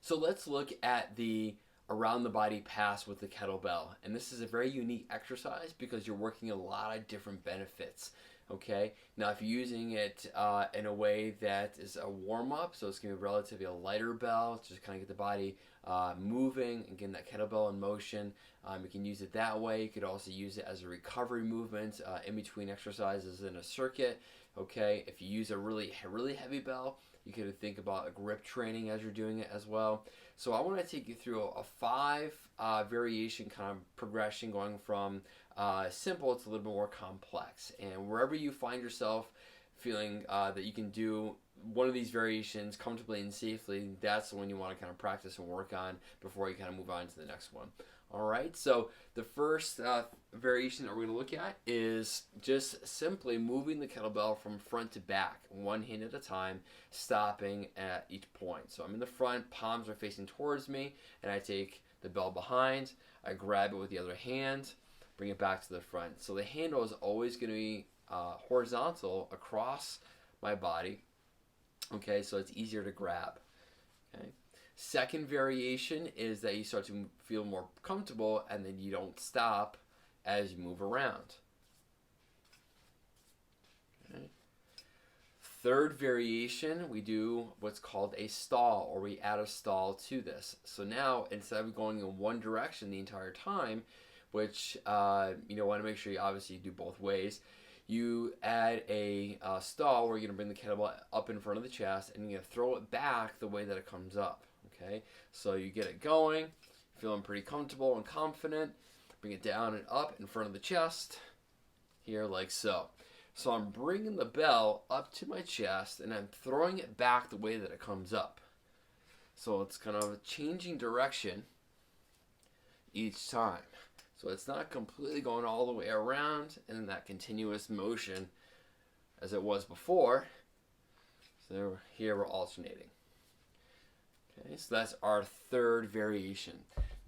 So let's look at the around the body pass with the kettlebell. And this is a very unique exercise because you're working a lot of different benefits. Okay, now if you're using it in a way that is a warm up, so it's going to be relatively a lighter bell, just kind of get the body moving and getting that kettlebell in motion. You can use it that way. You could also use it as a recovery movement in between exercises in a circuit. Okay, if you use a really heavy bell, you could think about a grip training as you're doing it as well. So I want to take you through a 5 variation kind of progression going from simple to a little bit more complex. And wherever you find yourself feeling that you can do one of these variations comfortably and safely, that's the one you want to kind of practice and work on before you kind of move on to the next one. All right, so the first variation that we're going to look at is just simply moving the kettlebell from front to back, one hand at a time, stopping at each point. So I'm in the front, palms are facing towards me, and I take the bell behind, I grab it with the other hand, bring it back to the front. So the handle is always going to be horizontal across my body, okay, so it's easier to grab, okay. Second variation is that you start to feel more comfortable and then you don't stop as you move around. Okay. Third variation, we do what's called a stall, or we add a stall to this. So now instead of going in one direction the entire time, which want to make sure you obviously do both ways, you add a stall where you're going to bring the kettlebell up in front of the chest and you're going to throw it back the way that it comes up. Okay, so you get it going, feeling pretty comfortable and confident, bring it down and up in front of the chest, here like so. So I'm bringing the bell up to my chest and I'm throwing it back the way that it comes up. So it's kind of changing direction each time. So it's not completely going all the way around in that continuous motion as it was before. So here we're alternating. Okay, so that's our third variation.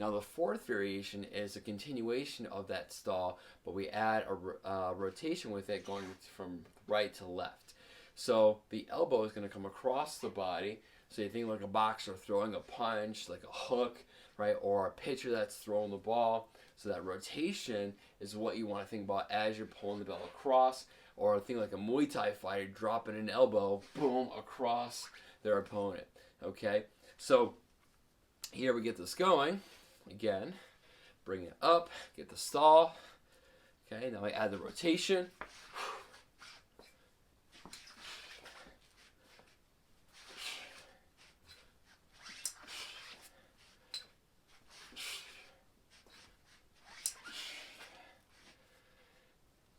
Now the fourth variation is a continuation of that stall, but we add a rotation with it going from right to left. So the elbow is going to come across the body. So you think like a boxer throwing a punch, like a hook, right? Or a pitcher that's throwing the ball. So that rotation is what you want to think about as you're pulling the bell across. Or a thing like a Muay Thai fighter dropping an elbow, boom, across their opponent. Okay? So here we get this going. Again, bring it up, get the stall. Okay, now I add the rotation.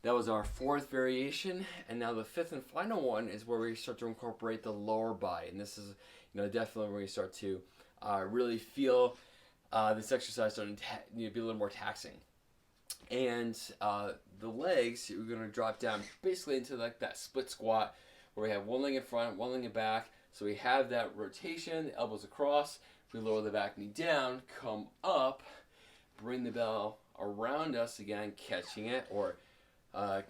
That was our fourth variation, and now the fifth and final one is where we start to incorporate the lower body, and this is, definitely where you start to really feel this exercise starting to be a little more taxing. And the legs, you're going to drop down basically into like that split squat, where we have one leg in front, one leg in back. So we have that rotation, the elbows across. We lower the back knee down, come up, bring the bell around us again, catching it or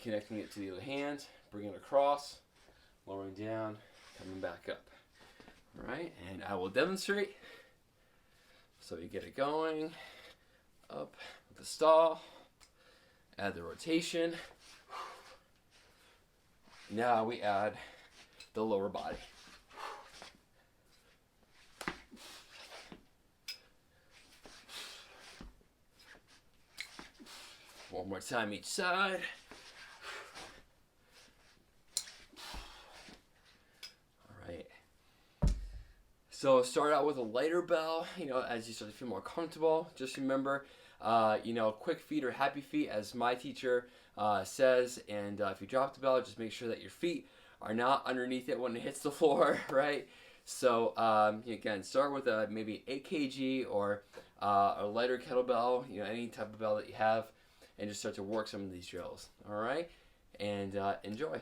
connecting it to the other hand, bring it across, lowering down, coming back up. All right, and I will demonstrate. So you get it going, up with the stall, add the rotation. Now we add the lower body. One more time each side. So start out with a lighter bell, as you start to feel more comfortable. Just remember, quick feet or happy feet, as my teacher says. And if you drop the bell, just make sure that your feet are not underneath it when it hits the floor, right? So again, start with maybe 8 kg or a lighter kettlebell, any type of bell that you have, and just start to work some of these drills. All right, and enjoy.